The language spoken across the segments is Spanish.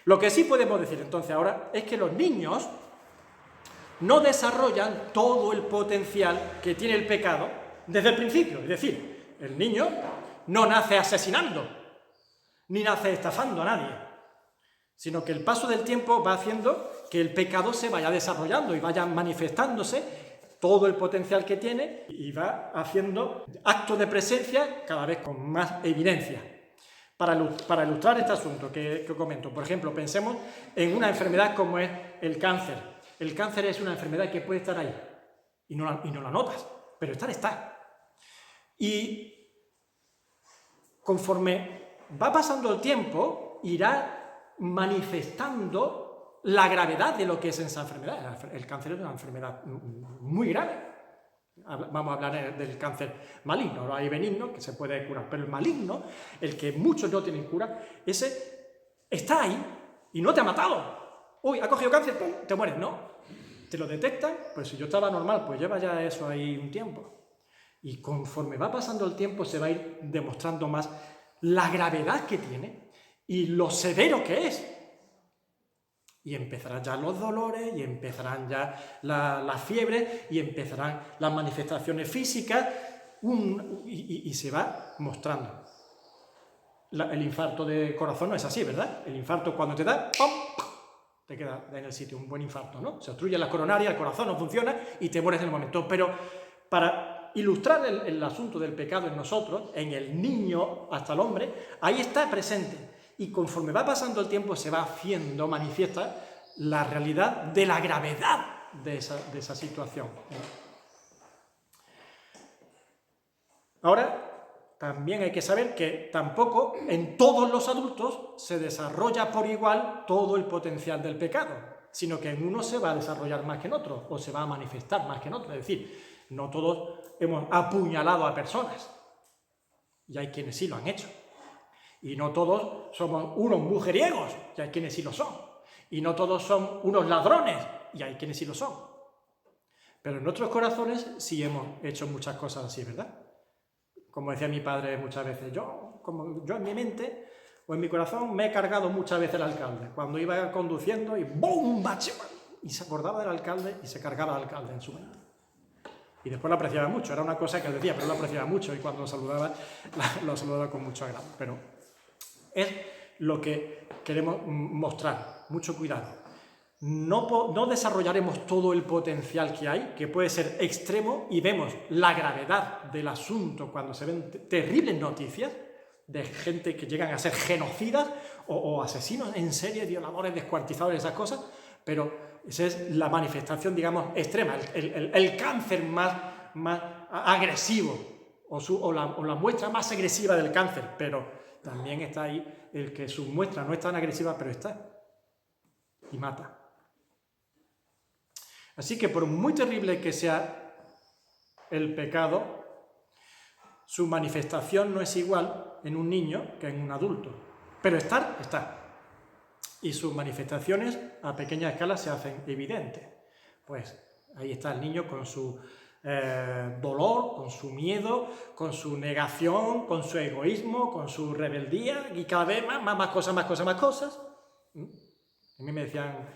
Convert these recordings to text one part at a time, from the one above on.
Lo que sí podemos decir entonces ahora es que los niños no desarrollan todo el potencial que tiene el pecado desde el principio. Es decir, el niño no nace asesinando, ni nace estafando a nadie, sino que el paso del tiempo va haciendo que el pecado se vaya desarrollando y vaya manifestándose todo el potencial que tiene y va haciendo actos de presencia cada vez con más evidencia. Para ilustrar este asunto que comento, por ejemplo, pensemos en una enfermedad como es el cáncer. El cáncer es una enfermedad que puede estar ahí y no la notas, pero está. Y conforme va pasando el tiempo, irá manifestando la gravedad de lo que es esa enfermedad. El cáncer es una enfermedad muy grave. Vamos a hablar del cáncer maligno, no hay benigno que se puede curar, pero el maligno, el que muchos no tienen cura, ese está ahí y no te ha matado. Uy, ha cogido cáncer, ¡pum!, te mueres, no. Te lo detectan, pues si yo estaba normal, pues lleva ya eso ahí un tiempo. Y conforme va pasando el tiempo se va a ir demostrando más la gravedad que tiene y lo severo que es. Y empezarán ya los dolores, y empezarán ya la fiebre, y empezarán las manifestaciones físicas, y se va mostrando. El infarto de corazón no es así, ¿verdad? El infarto cuando te da, ¡pum!, te queda en el sitio, un buen infarto, ¿no? Se obstruye la coronaria, el corazón no funciona y te mueres en el momento. Pero para ilustrar el asunto del pecado en nosotros, en el niño hasta el hombre, ahí está presente. Y conforme va pasando el tiempo se va haciendo manifiesta la realidad de la gravedad de esa situación. Ahora, también hay que saber que tampoco en todos los adultos se desarrolla por igual todo el potencial del pecado, sino que en uno se va a desarrollar más que en otro, o se va a manifestar más que en otro. Es decir, no todos hemos apuñalado a personas, y hay quienes sí lo han hecho. Y no todos somos unos mujeriegos, y hay quienes sí lo son. Y no todos son unos ladrones, y hay quienes sí lo son. Pero en nuestros corazones sí hemos hecho muchas cosas así, ¿verdad? Como decía mi padre muchas veces, yo en mi mente o en mi corazón me he cargado muchas veces al alcalde. Cuando iba conduciendo y ¡bum!, y se acordaba del alcalde y se cargaba al alcalde en su mente. Y después lo apreciaba mucho, era una cosa que él decía, pero lo apreciaba mucho, y cuando lo saludaba con mucho agrado. Pero es lo que queremos mostrar, mucho cuidado. No desarrollaremos todo el potencial que hay, que puede ser extremo, y vemos la gravedad del asunto cuando se ven terribles noticias de gente que llegan a ser genocidas o asesinos en serie, violadores, descuartizadores, esas cosas, pero esa es la manifestación, digamos, extrema, el cáncer más agresivo, o la muestra más agresiva del cáncer, pero también está ahí el que su muestra no es tan agresiva, pero está y mata. Así que por muy terrible que sea el pecado, su manifestación no es igual en un niño que en un adulto. Pero está. Y sus manifestaciones a pequeña escala se hacen evidentes. Pues ahí está el niño con su dolor, con su miedo, con su negación, con su egoísmo, con su rebeldía, y cada vez más cosas. A mí me decían,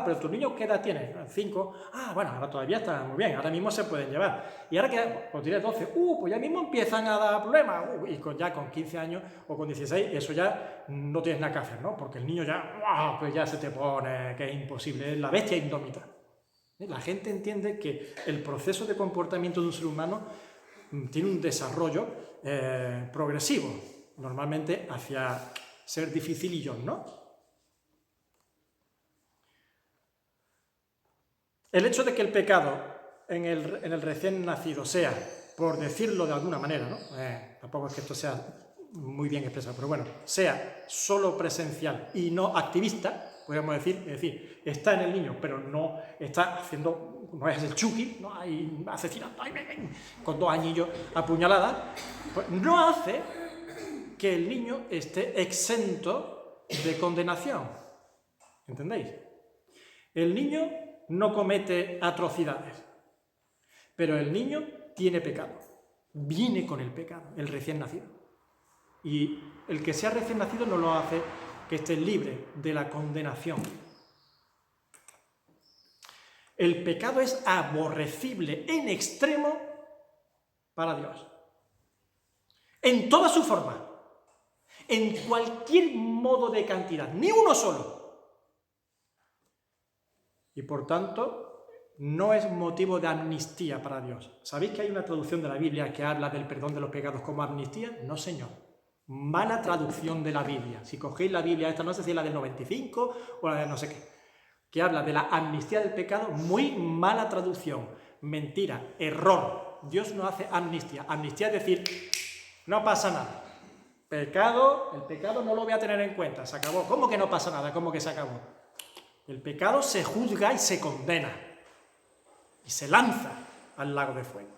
pero tu niño, ¿qué edad tiene? 5. Bueno, ahora todavía está muy bien, ahora mismo se pueden llevar. Y ahora que, pues tiene 12, pues ya mismo empiezan a dar problemas. Y ya con 15 años o con 16, eso ya no tienes nada que hacer, ¿no? Porque el niño ya, pues ya se te pone que es imposible, es la bestia indómita. La gente entiende que el proceso de comportamiento de un ser humano tiene un desarrollo progresivo, normalmente hacia ser dificilillo, ¿no? El hecho de que el pecado en el recién nacido sea, por decirlo de alguna manera, ¿no? Tampoco es que esto sea muy bien expresado, pero bueno, sea solo presencial y no activista, podríamos decir, es decir, está en el niño, pero no está haciendo, no es el Chucky, ¿no? Ahí asesinando, con 2 añillos apuñaladas, pues no hace que el niño esté exento de condenación. ¿Entendéis? El niño no comete atrocidades, pero el niño tiene pecado, viene con el pecado, el recién nacido. Y el que sea recién nacido no lo hace que estés libre de la condenación. El pecado es aborrecible en extremo para Dios. En toda su forma. En cualquier modo de cantidad. Ni uno solo. Y por tanto, no es motivo de amnistía para Dios. ¿Sabéis que hay una traducción de la Biblia que habla del perdón de los pecados como amnistía? No, señor. Mala traducción de la Biblia. Si cogéis la Biblia, esta no sé si es la del 95 o la de no sé qué, que habla de la amnistía del pecado, muy mala traducción. Mentira, error. Dios no hace amnistía. Amnistía es decir, no pasa nada. El pecado no lo voy a tener en cuenta, se acabó. ¿Cómo que no pasa nada? ¿Cómo que se acabó? El pecado se juzga y se condena. Y se lanza al lago de fuego.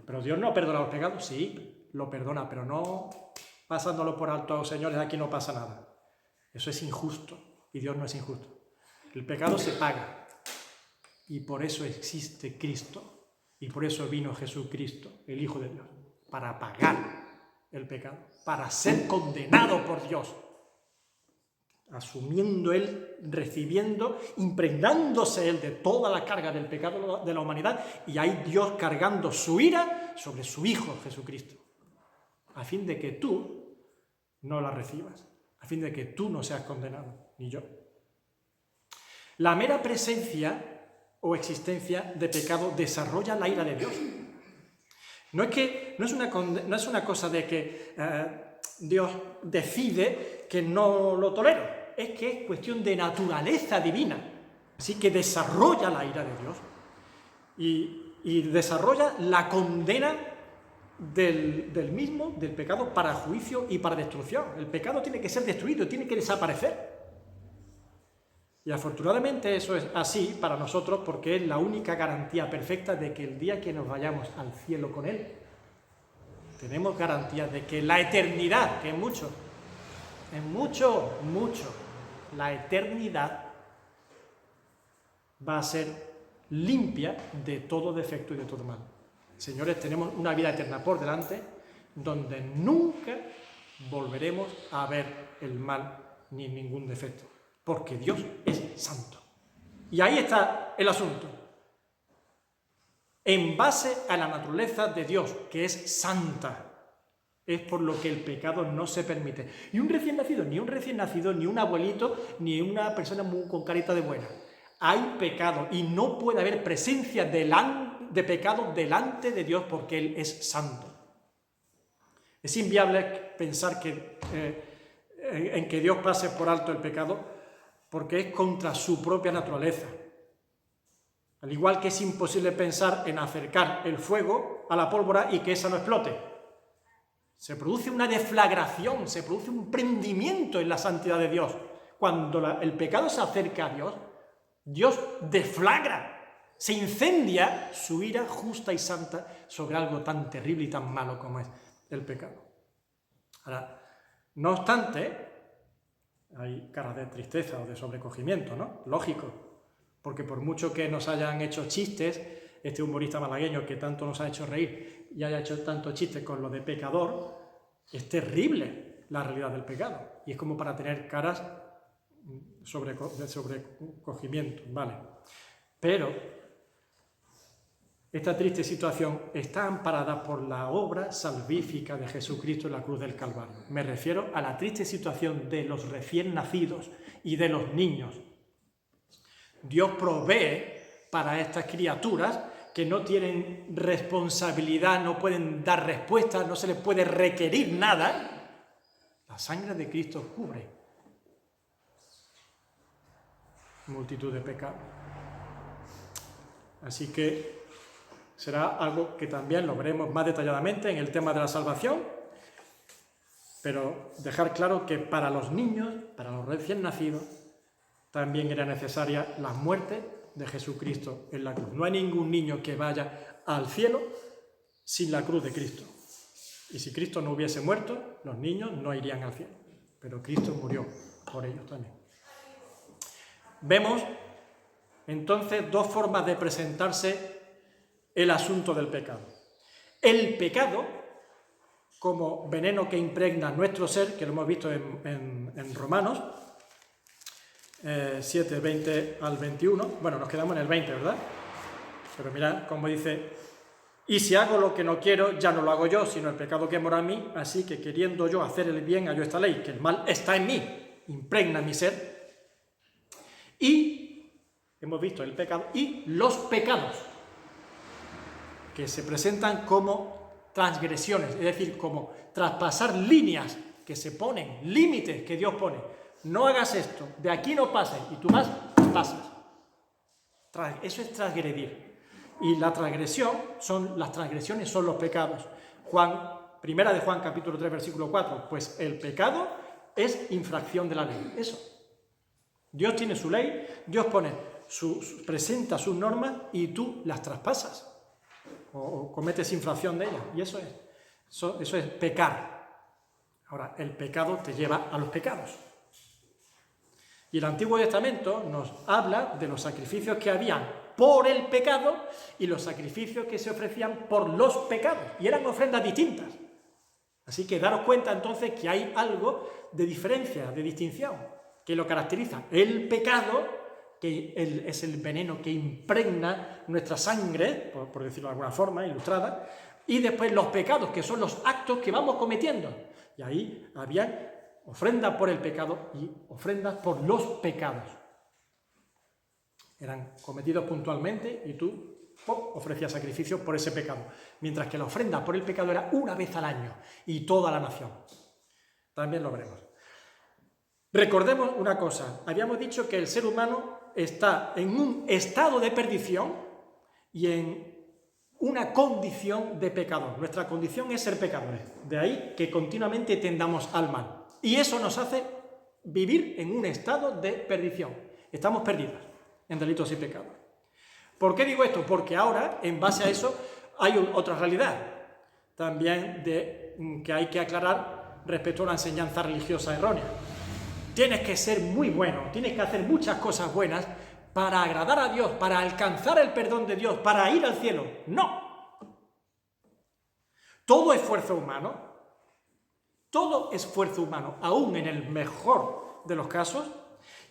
¿Pero Dios no perdona los pecados? Sí, lo perdona, pero no pasándolo por alto, señores, aquí no pasa nada. Eso es injusto, y Dios no es injusto. El pecado se paga, y por eso existe Cristo, y por eso vino Jesucristo, el Hijo de Dios, para pagar el pecado, para ser condenado por Dios, asumiendo Él, recibiendo, impregnándose Él de toda la carga del pecado de la humanidad, y ahí Dios cargando su ira sobre su Hijo Jesucristo, a fin de que tú no la recibas. A fin de que tú no seas condenado, ni yo. La mera presencia o existencia de pecado desarrolla la ira de Dios. No es una cosa de que Dios decide que no lo tolero, es que es cuestión de naturaleza divina. Así que desarrolla la ira de Dios y desarrolla la condena del pecado para juicio y para destrucción. El pecado tiene que ser destruido, tiene que desaparecer. Y afortunadamente eso es así para nosotros porque es la única garantía perfecta de que el día que nos vayamos al cielo con Él, tenemos garantía de que la eternidad, que es mucho, la eternidad va a ser limpia de todo defecto y de todo mal. Señores, tenemos una vida eterna por delante donde nunca volveremos a ver el mal ni ningún defecto, porque Dios es santo. Y ahí está el asunto. En base a la naturaleza de Dios, que es santa, es por lo que el pecado no se permite. Y un recién nacido, ni un abuelito, ni una persona con carita de buena. Hay pecado y no puede haber presencia de pecado delante de Dios porque Él es santo. Es inviable pensar en que Dios pase por alto el pecado porque es contra su propia naturaleza. Al igual que es imposible pensar en acercar el fuego a la pólvora y que esa no explote. Se produce una deflagración, se produce un prendimiento en la santidad de Dios. Cuando el pecado se acerca a Dios, Dios deflagra, se incendia su ira justa y santa sobre algo tan terrible y tan malo como es el pecado. Ahora, no obstante, hay caras de tristeza o de sobrecogimiento, ¿no? Lógico, porque por mucho que nos hayan hecho chistes, este humorista malagueño que tanto nos ha hecho reír y haya hecho tantos chistes con lo de pecador, es terrible la realidad del pecado. Y es como para tener caras de sobrecogimiento, ¿vale? Pero esta triste situación está amparada por la obra salvífica de Jesucristo en la cruz del Calvario. Me refiero a la triste situación de los recién nacidos y de los niños. Dios provee para estas criaturas que no tienen responsabilidad, no pueden dar respuesta, no se les puede requerir nada. La sangre de Cristo cubre multitud de pecados. Así que será algo que también lo veremos más detalladamente en el tema de la salvación, pero dejar claro que para los niños, para los recién nacidos, también era necesaria la muerte de Jesucristo en la cruz. No hay ningún niño que vaya al cielo sin la cruz de Cristo. Y si Cristo no hubiese muerto, los niños no irían al cielo. Pero Cristo murió por ellos también. Vemos entonces dos formas de presentarse el asunto del pecado. El pecado como veneno que impregna nuestro ser, que lo hemos visto en Romanos 7, 20 al 21. Bueno, nos quedamos en el 20, ¿verdad? Pero mirad cómo dice: y si hago lo que no quiero, ya no lo hago yo, sino el pecado que mora en mí, así que queriendo yo hacer el bien, hallo esta ley, que el mal está en mí, impregna mi ser. Y hemos visto el pecado y los pecados, que se presentan como transgresiones, es decir, como traspasar líneas que se ponen, límites que Dios pone. No hagas esto, de aquí no pases, y tú vas, pasas. Eso es transgredir. Y la transgresión, las transgresiones son los pecados. Primera de Juan, capítulo 3, versículo 4, pues el pecado es infracción de la ley. Eso. Dios tiene su ley, Dios presenta sus normas y tú las traspasas. O cometes infracción de ellas. Y eso es pecar. Ahora, el pecado te lleva a los pecados. Y el Antiguo Testamento nos habla de los sacrificios que habían por el pecado y los sacrificios que se ofrecían por los pecados. Y eran ofrendas distintas. Así que daros cuenta entonces que hay algo de diferencia, de distinción, que lo caracteriza. El pecado, que es el veneno que impregna nuestra sangre, por decirlo de alguna forma, ilustrada, y después los pecados, que son los actos que vamos cometiendo. Y ahí había ofrendas por el pecado y ofrendas por los pecados. Eran cometidos puntualmente y tú ofrecías sacrificios por ese pecado. Mientras que la ofrenda por el pecado era una vez al año y toda la nación. También lo veremos. Recordemos una cosa. Habíamos dicho que el ser humano está en un estado de perdición y en una condición de pecador. Nuestra condición es ser pecadores. De ahí que continuamente tendamos al mal. Y eso nos hace vivir en un estado de perdición. Estamos perdidos en delitos y pecados. ¿Por qué digo esto? Porque ahora, en base a eso, hay otra realidad también que hay que aclarar respecto a una enseñanza religiosa errónea. Tienes que ser muy bueno, tienes que hacer muchas cosas buenas para agradar a Dios, para alcanzar el perdón de Dios, para ir al cielo. ¡No! Todo esfuerzo humano, aún en el mejor de los casos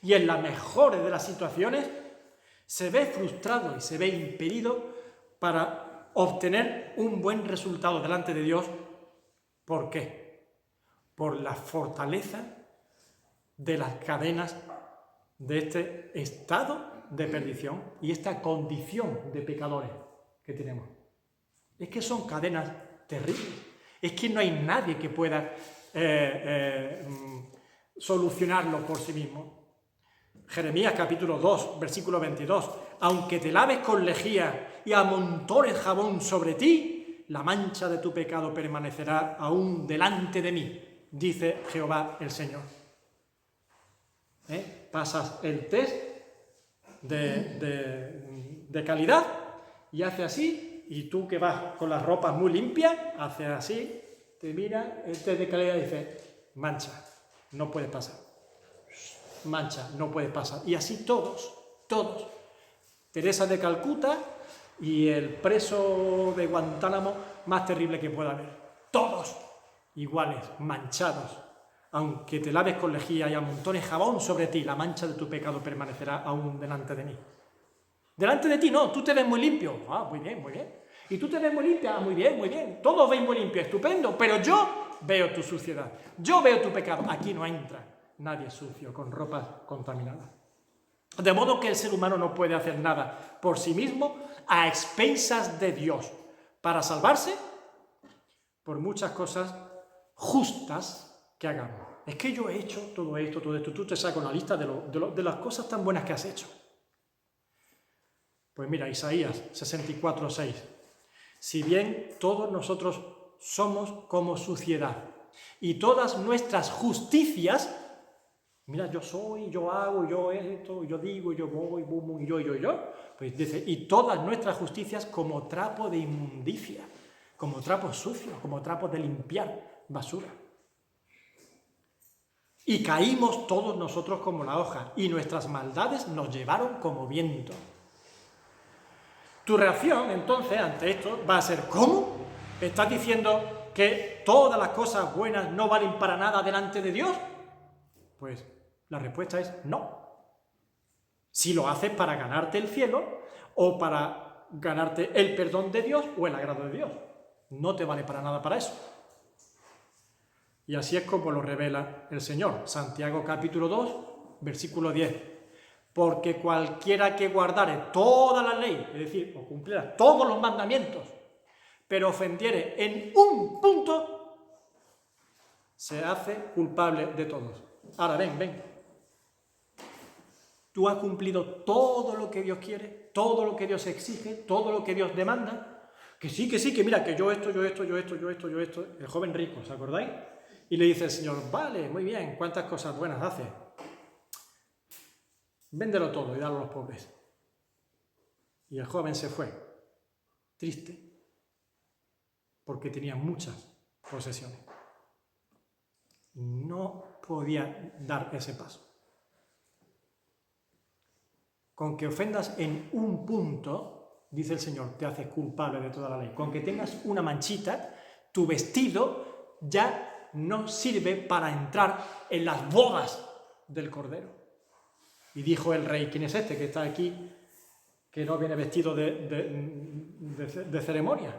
y en las mejores de las situaciones, se ve frustrado y se ve impedido para obtener un buen resultado delante de Dios. ¿Por qué? Por la fortaleza de las cadenas de este estado de perdición y esta condición de pecadores que tenemos. Es que son cadenas terribles. Es que no hay nadie que pueda solucionarlo por sí mismo. Jeremías capítulo 2, versículo 22. Aunque te laves con lejía y amontones jabón sobre ti, la mancha de tu pecado permanecerá aún delante de mí, dice Jehová el Señor. Pasas el test de calidad y hace así, y tú que vas con las ropas muy limpias, hace así, te mira, el test de calidad y dice, mancha, no puedes pasar. Mancha, no puedes pasar. Y así todos. Teresa de Calcuta y el preso de Guantánamo más terrible que pueda haber. Todos iguales, manchados. Aunque te laves con lejía y amontones jabón sobre ti, la mancha de tu pecado permanecerá aún delante de mí. Delante de ti no, tú te ves muy limpio. Ah, muy bien, muy bien. Y tú te ves muy limpia, muy bien, muy bien. Todos veis muy limpio, estupendo. Pero yo veo tu suciedad, yo veo tu pecado. Aquí no entra nadie sucio, con ropas contaminadas. De modo que el ser humano no puede hacer nada por sí mismo a expensas de Dios para salvarse por muchas cosas justas que hagamos. Es que yo he hecho todo esto. Tú te sacas una lista de las cosas tan buenas que has hecho. Pues mira, Isaías 64:6. Si bien todos nosotros somos como suciedad y todas nuestras justicias, mira, yo soy, yo hago, yo esto, yo digo, yo voy, y yo, pues dice, y todas nuestras justicias como trapo de inmundicia, como trapos sucios, como trapos de limpiar basura. Y caímos todos nosotros como la hoja, y nuestras maldades nos llevaron como viento. Tu reacción, entonces, ante esto, va a ser, ¿cómo? ¿Estás diciendo que todas las cosas buenas no valen para nada delante de Dios? Pues la respuesta es no. Si lo haces para ganarte el cielo o para ganarte el perdón de Dios o el agrado de Dios, no te vale para nada para eso. Y así es como lo revela el Señor. Santiago capítulo 2, versículo 10. Porque cualquiera que guardare toda la ley, es decir, o cumpliera todos los mandamientos, pero ofendiere en un punto, se hace culpable de todos. Ahora, ven. ¿Tú has cumplido todo lo que Dios quiere? ¿Todo lo que Dios exige? ¿Todo lo que Dios demanda? Que sí, que mira, que yo esto. El joven rico, ¿os acordáis? Y le dice el Señor, vale, muy bien, ¿cuántas cosas buenas haces? Véndelo todo y dalo a los pobres. Y el joven se fue, triste, porque tenía muchas posesiones. No podía dar ese paso. Con que ofendas en un punto, dice el Señor, te haces culpable de toda la ley. Con que tengas una manchita, tu vestido ya no sirve para entrar en las bodas del Cordero. Y dijo el rey, ¿quién es este que está aquí, que no viene vestido de ceremonia?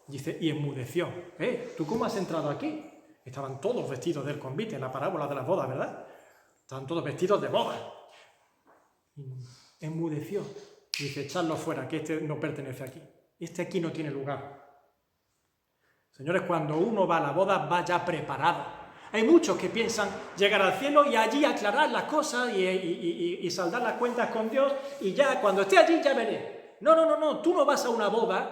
Dice, y enmudeció. ¿Tú cómo has entrado aquí? Estaban todos vestidos del convite, en la parábola de las bodas, ¿verdad? Estaban todos vestidos de boda. Enmudeció. Dice, echadlo fuera, que este no pertenece aquí. Este aquí no tiene lugar. Señores, cuando uno va a la boda, va ya preparado. Hay muchos que piensan llegar al cielo y allí aclarar las cosas y saldar las cuentas con Dios y ya, cuando esté allí ya veré. No, tú no vas a una boda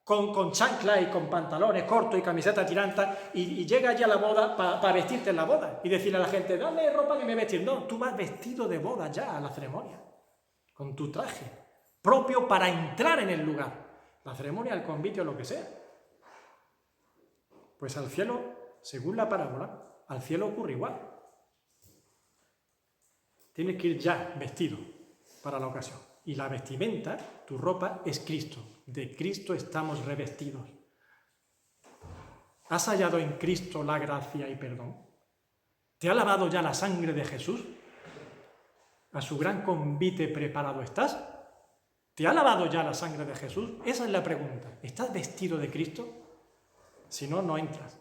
con chancla y con pantalones cortos y camiseta tiranta y llega allí a la boda para vestirte en la boda y decirle a la gente, dame ropa que me vestir. No, tú vas vestido de boda ya a la ceremonia, con tu traje propio para entrar en el lugar, la ceremonia, el convite o lo que sea. Pues al cielo, según la parábola, al cielo ocurre igual. Tienes que ir ya vestido para la ocasión. Y la vestimenta, tu ropa, es Cristo. De Cristo estamos revestidos. ¿Has hallado en Cristo la gracia y perdón? ¿Te ha lavado ya la sangre de Jesús? ¿A su gran convite preparado estás? ¿Te ha lavado ya la sangre de Jesús? Esa es la pregunta. ¿Estás vestido de Cristo? Si no, no entras.